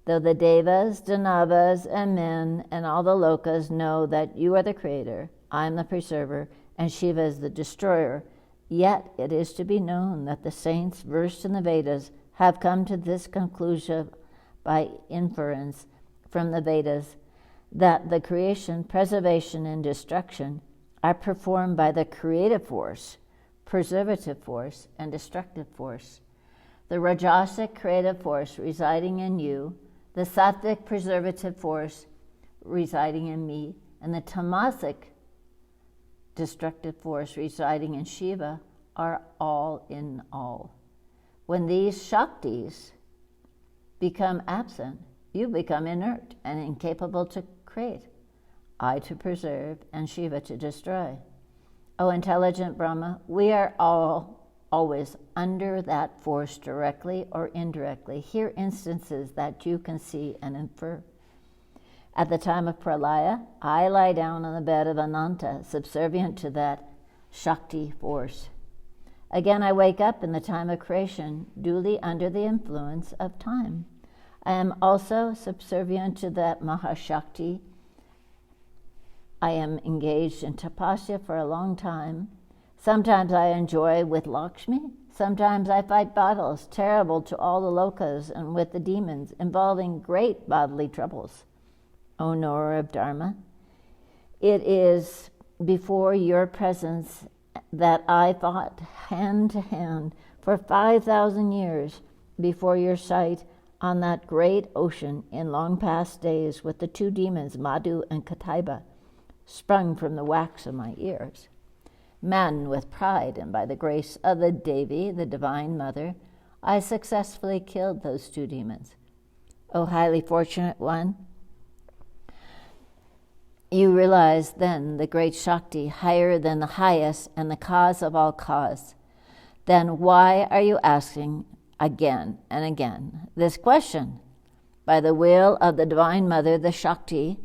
Though the Devas, Danavas, and men, and all the Lokas know that you are the creator, I am the preserver, and Shiva is the destroyer, yet it is to be known that the saints versed in the Vedas have come to this conclusion by inference from the Vedas, that the creation, preservation, and destruction are performed by the creative force, preservative force, and destructive force. the Rajasic creative force residing in you, the Sattvic preservative force residing in me, and the Tamasic destructive force residing in Shiva are all in all. When these Shaktis become absent, you become inert and incapable to create, I to preserve, and Shiva to destroy. O intelligent Brahma, we are always under that force directly or indirectly. Here instances that you can see and infer. At the time of Pralaya, I lie down on the bed of Ananta, subservient to that Shakti force. Again, I wake up in the time of creation, duly under the influence of time. I am also subservient to that Mahashakti. I am engaged in tapasya for a long time. Sometimes I enjoy with Lakshmi. Sometimes I fight battles terrible to all the lokas and with the demons, involving great bodily troubles. O knower of Dharma, it is before your presence that I fought hand to hand for 5,000 years before your sight on that great ocean in long past days with the two demons, Madhu and Kataiba, sprung from the wax of my ears. Maddened with pride and by the grace of the Devi, the Divine Mother, I successfully killed those two demons. O highly fortunate one, you realize then the great Shakti higher than the highest and the cause of all cause. Then why are you asking again and again this question? By the will of the Divine Mother, the Shakti,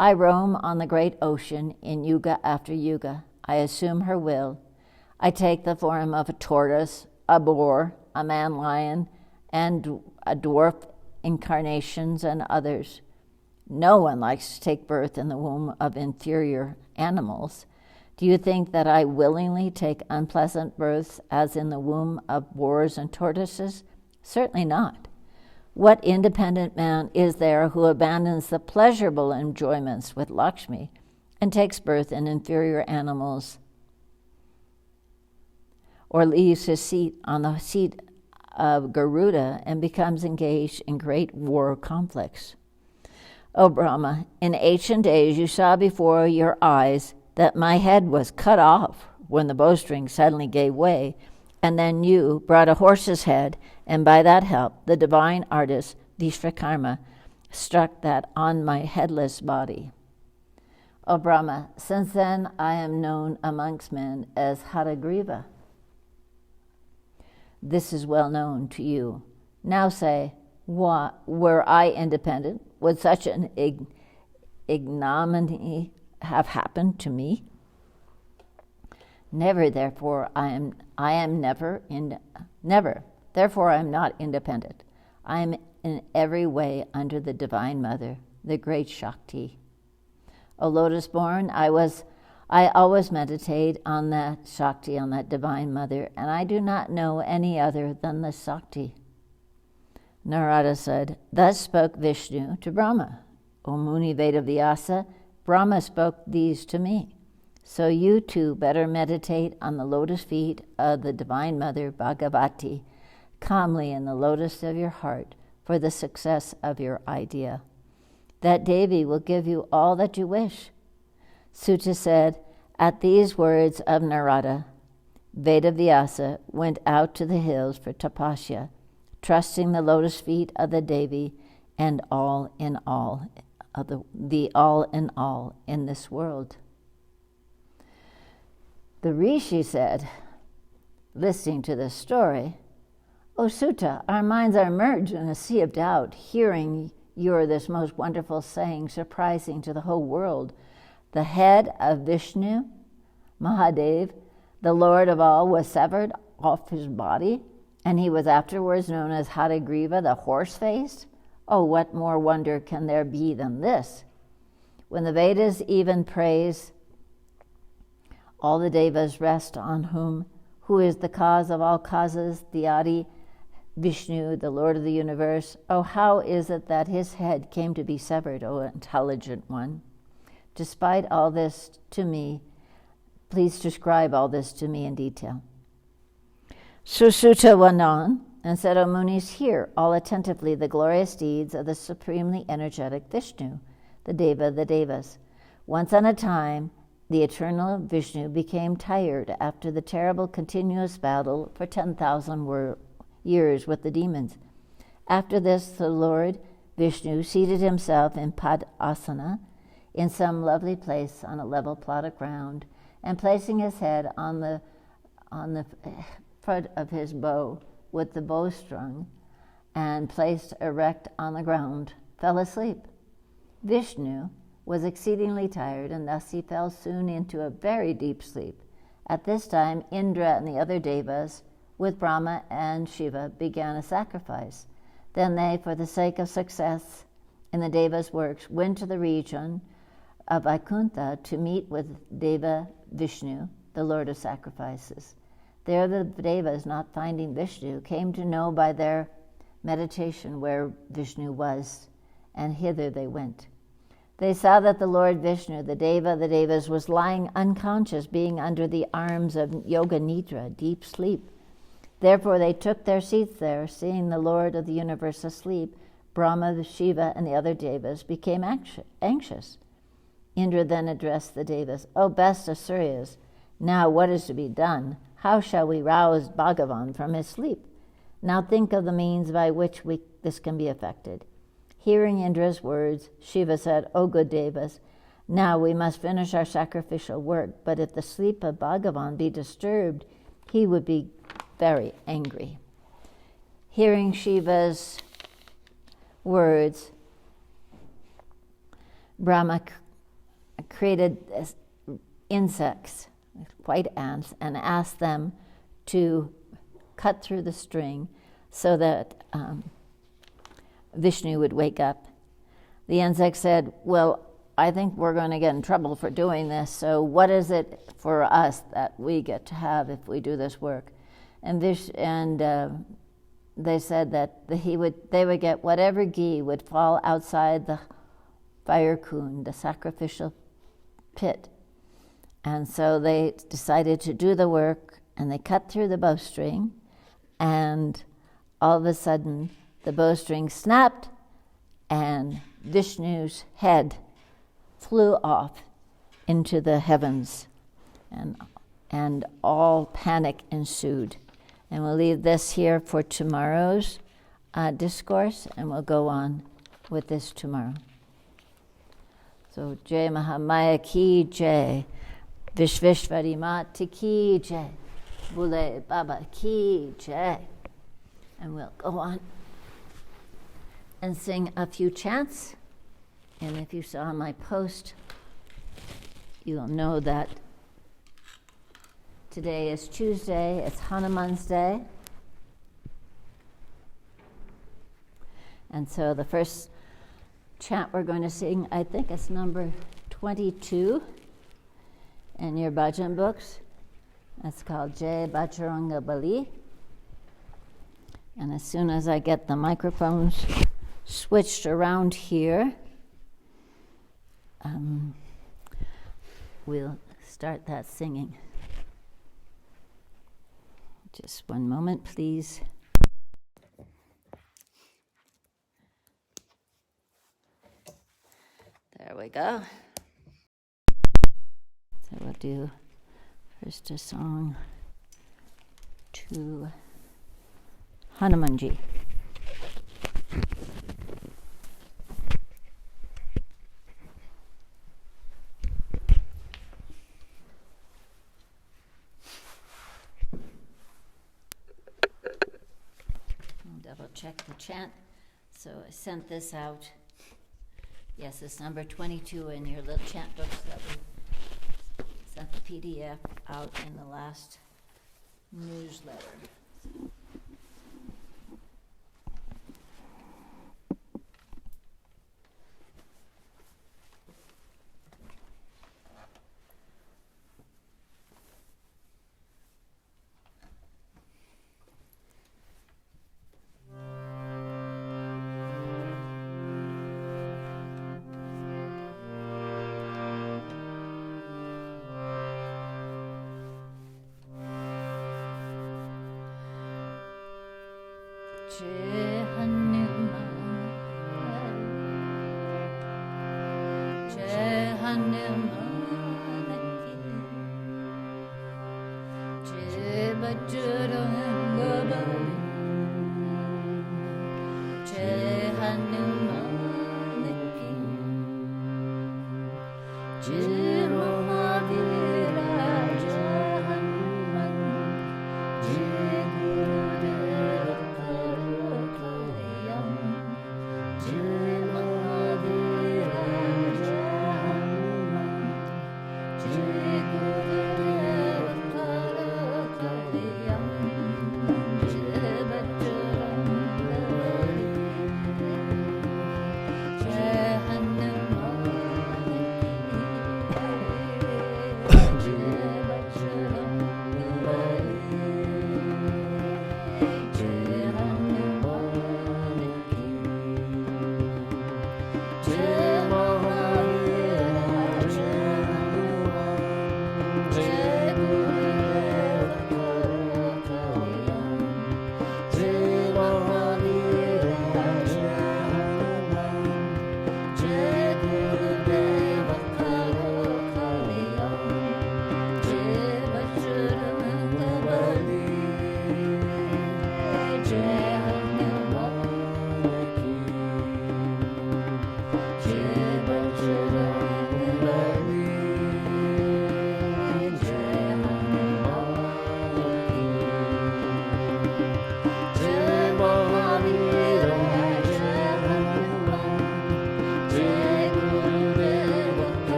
I roam on the great ocean in yuga after yuga. I assume her will. I take the form of a tortoise, a boar, a man-lion, and a dwarf incarnations and others. No one likes to take birth in the womb of inferior animals. Do you think that I willingly take unpleasant births as in the womb of boars and tortoises? Certainly not. What independent man is there who abandons the pleasurable enjoyments with Lakshmi and takes birth in inferior animals, or leaves his seat on the seat of Garuda and becomes engaged in great war conflicts? O Brahma, in ancient days you saw before your eyes that my head was cut off when the bowstring suddenly gave way, and then you brought a horse's head, and by that help the divine artist, Vishvakarma, struck that on my headless body. O Brahma, since then I am known amongst men as Hatagriva. This is well known to you. Now say, were I independent, would such an ignominy have happened to me? Never, therefore, I am never. Therefore, I am not independent. I am in every way under the Divine Mother, the great Shakti. O lotus-born, I always meditate on that Shakti, on that Divine Mother, and I do not know any other than the Shakti. Narada said, thus spoke Vishnu to Brahma. O Muni Veda Vyasa, Brahma spoke these to me. So you too better meditate on the lotus feet of the Divine Mother, Bhagavati, calmly in the lotus of your heart for the success of your idea. That Devi will give you all that you wish. Sutta said, at these words of Narada, Veda Vyasa went out to the hills for tapasya, trusting the lotus feet of the Devi and all in all, the all in all in this world. The Rishi said, listening to this story, O Sutta, our minds are merged in a sea of doubt, hearing your this most wonderful saying, surprising to the whole world. The head of Vishnu, Mahadev, the Lord of all, was severed off his body, and he was afterwards known as Hatagriva, the horse-faced. Oh, what more wonder can there be than this? When the Vedas even praise all the devas rest on who is the cause of all causes, the Adi, Vishnu, the Lord of the universe. Oh, how is it that his head came to be severed, O intelligent one? Despite all this to me, please describe all this to me in detail. Susuta went on, and said, O Munis, hear all attentively the glorious deeds of the supremely energetic Vishnu, the Deva of the Devas. Once on a time, the eternal Vishnu became tired after the terrible continuous battle for 10,000 years with the demons. After this, the Lord Vishnu seated himself in Padasana in some lovely place on a level plot of ground, and placing his head on the front of his bow with the bowstring and placed erect on the ground, fell asleep. Vishnu was exceedingly tired, and thus he fell soon into a very deep sleep. At this time, Indra and the other devas, with Brahma and Shiva, began a sacrifice. Then they, for the sake of success in the devas' works, went to the region of Vaikuntha to meet with Deva Vishnu, the Lord of sacrifices. There the devas, not finding Vishnu, came to know by their meditation where Vishnu was, and hither they went. They saw that the Lord Vishnu, the Deva of the Devas, was lying unconscious, being under the arms of Yoga Nidra, deep sleep. Therefore they took their seats there. Seeing the Lord of the universe asleep, Brahma, Shiva, and the other Devas became anxious. Indra then addressed the Devas, O best of Suryas, now what is to be done? How shall we rouse Bhagavan from his sleep? Now think of the means by which this can be effected. Hearing Indra's words, Shiva said, O good Devas, now we must finish our sacrificial work, but if the sleep of Bhagavan be disturbed, he would be very angry. Hearing Shiva's words, Brahma created insects, white ants, and asked them to cut through the string so that Vishnu would wake up. The insect said, well, I think we're going to get in trouble for doing this, so what is it for us that we get to have if we do this work? And they said that they would get whatever ghee would fall outside the fire kund, the sacrificial pit. And so they decided to do the work, and they cut through the bowstring, and all of a sudden the bowstring snapped, and Vishnu's head flew off into the heavens, and all panic ensued. And we'll leave this here for tomorrow's discourse, and we'll go on with this tomorrow. So, Jai Mahamaya ki Jai, Vishveshvari Mata ki Jai, Bule Baba ki Jai. And we'll go on and sing a few chants. And if you saw my post, you'll know that today is Tuesday, it's Hanuman's Day. And so the first chant we're going to sing, I think it's number 22 in your bhajan books. It's called Jai Bajranga Bali. And as soon as I get the microphones switched around here, we'll start that singing. Just one moment, please. There we go. So we'll do first a song to Hanumanji. Double check the chant. So I sent this out. Yes, it's number 22 in your little chant books that we sent the PDF out in the last newsletter.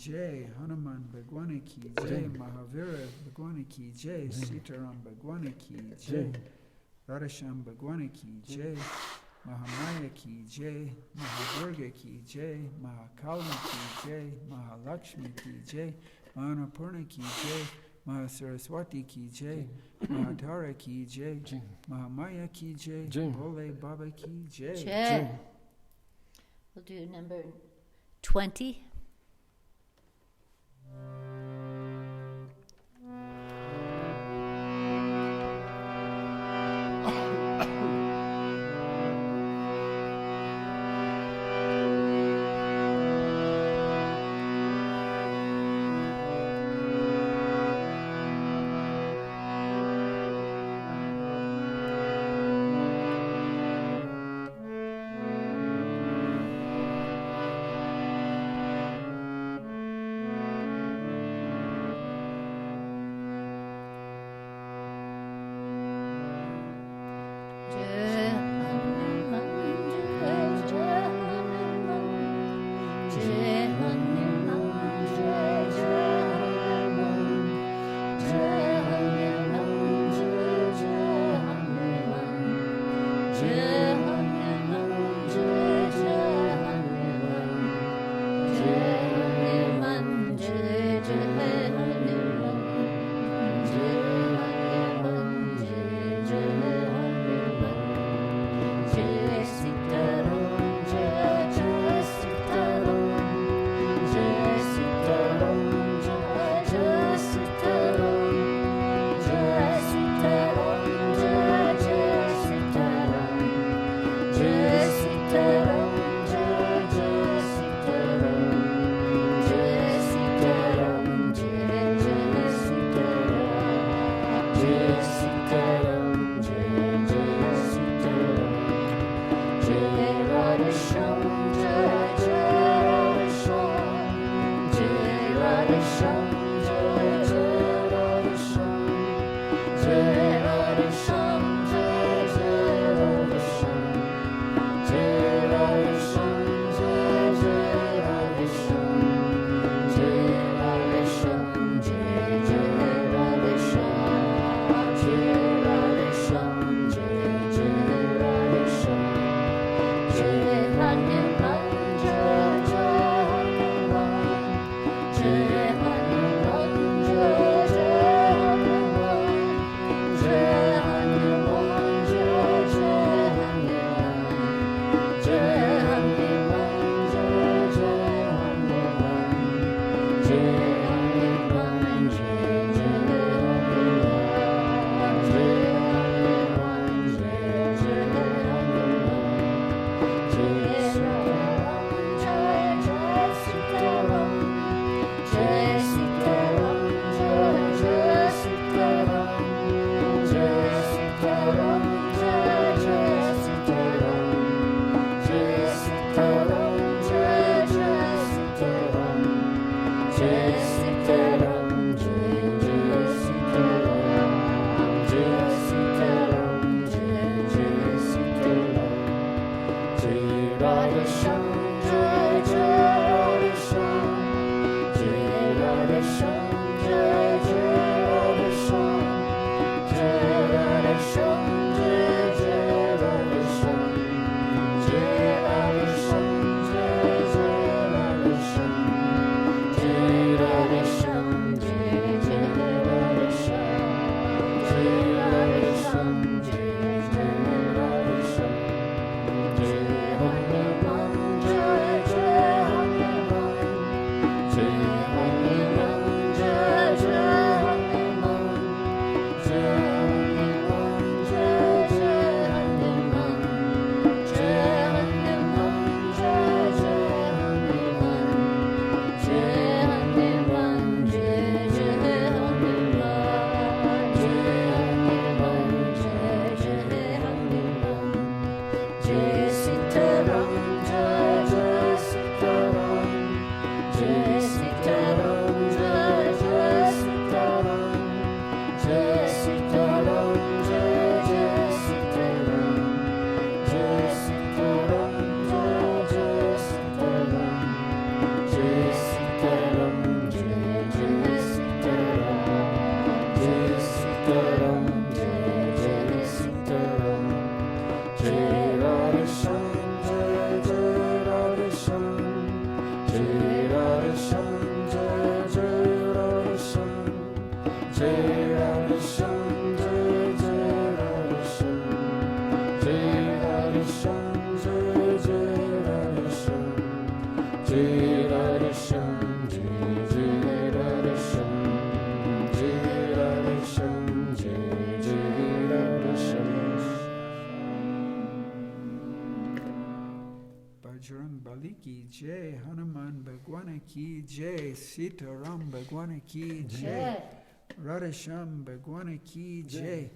Jai, Hanuman Bhagwan ki Jai, Mahavira Bhagwan ki Jai, Sitaram Bhagwan ki Jai, Radhasham Bhagwan ki Jai, Mahamaya ki Jai, Mahadurga ki Jai, Mahakali ki Jai, Mahalakshmi ki Jai, Mahanapurna ki Jai, Mahasaraswati ki Jai, Mahadara ki Jai, Mahamaya ki Jai, Bole Baba ki Jai. Jai. We'll do number 20. Jai, Hanuman Bhagwan ki Jai, Sitaram Bhagwan ki Jai, Radhasham Bhagwan ki Jai,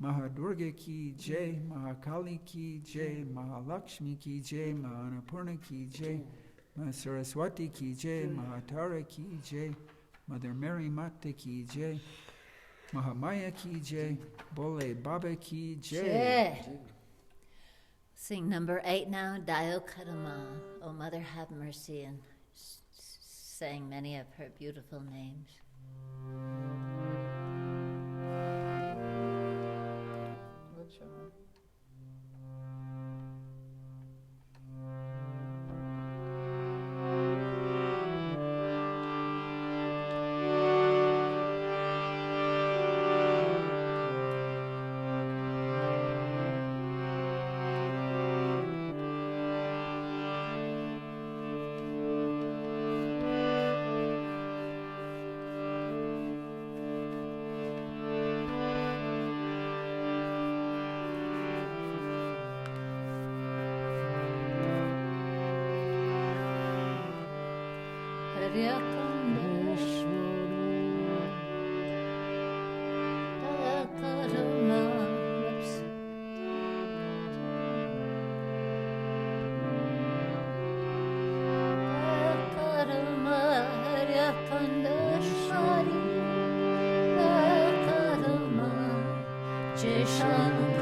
Mahadurga ki Jai, Mahakali ki Jai, Mahalakshmi ki Jai, Mahanapurna ki Jai, Mahasaraswati ki Jai, Mahatara ki Jai, Mother Mary Mata ki Jai, Mahamaya ki Jai, Bole Baba ki Jai. Sing number 8 now, Dayo Kadama, O Mother have mercy, and saying many of her beautiful names. Shankari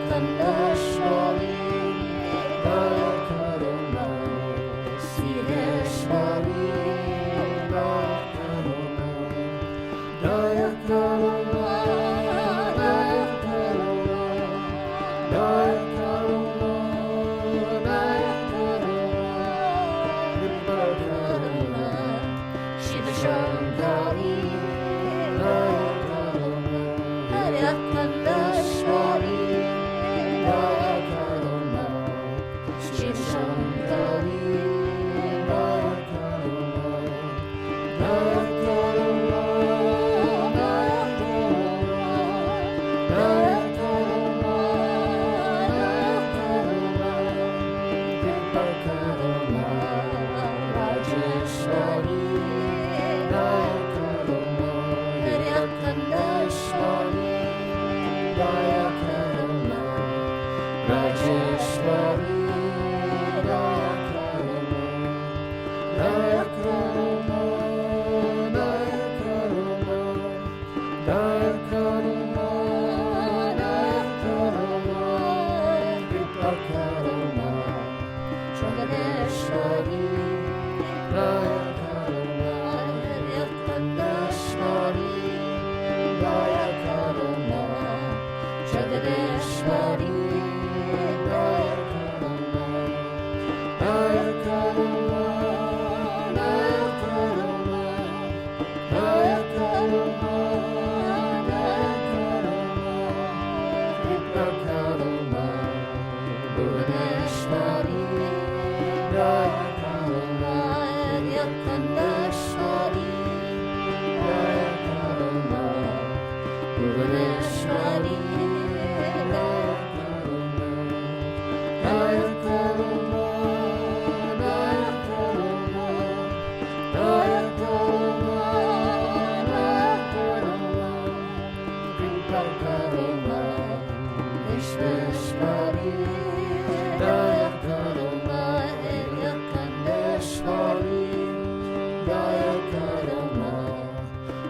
Kandashwari, Daya Karuna, Sireshwari, Daya Karuna, Daya Karuna, Daya Karuna, Daya Karuna, Daya Karuna, Kripa Karuna, Shiva Shankari, Daya Karuna, Daya Kandashwari, Daya Karuna, Shiva Shankari, Daya Karuna, Daya Karuna, Daya Karuna, Daya Karuna, Daya Karuna, Kripa Karuna, Rajeshwari, Daya Karuna, Hirakandashwari, Daya Karuna, Rajeshwari, Daya Karuna, Daya Karuna, Daya Karuna, Daya Karuna, Daya Karuna, Kripa Karuna, Jagadeshwari, Daya Karuna, Hirakandashwari, Daya Karuna, Jagadeshwari, Daya Karuna, Daya Karuna, Daya Karuna, Daya Karuna, Daya Karuna, Kripa Karuna, Bhuvaneshwari, Daya Karuna, Hirakandashwari, Daya Karuna, Bhuvaneshwari, Daya Karuna, Daya Karuna, Daya Karuna, Daya Karuna, Daya Karuna, Kripa Karuna, Vishveshwari, Daya Karuna, Hirakandeshwari, Daya Karuna,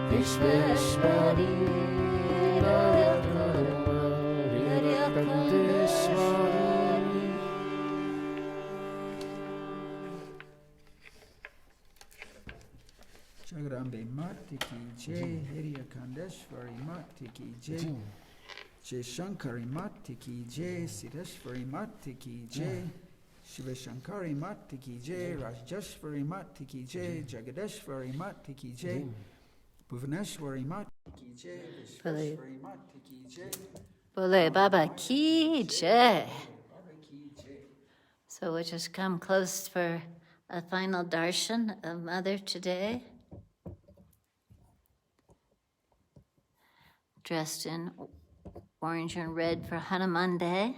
Vishveshwari, Daya Karuna, Hirakandeshwari. Jagarambe Mati ki Jai, Hirakandeshwari Mati ki Jai, Jai Shankari Mati ki Jai, Siddheshwari Mati ki Jai, Shiva Shankari Mati ki Jai, Rajeshwari Mati ki Jai, Jagadeshwari Mati ki Jai, Bhuvaneshwari Mati ki Jai, Vishveshwari Mati ki Jai, Bole Baba Ki Jai. Baba ki Jai. So we'll just come close for a final darshan of Mother today. Dressed in orange and red for Hanuman Day.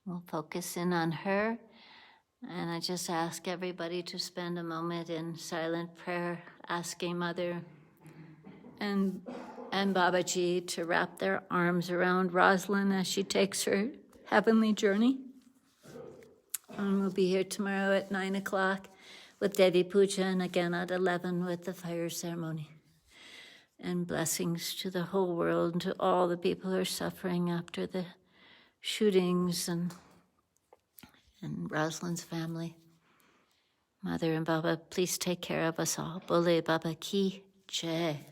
We'll focus in on her. And I just ask everybody to spend a moment in silent prayer, asking Mother and Babaji to wrap their arms around Rosalind as she takes her heavenly journey. And we'll be here tomorrow at 9 o'clock with Devi Puja, and again at 11 with the fire ceremony. And blessings to the whole world and to all the people who are suffering after the shootings and Rosalind's family. Mother and Baba, please take care of us all. Bole Baba Ki Jai.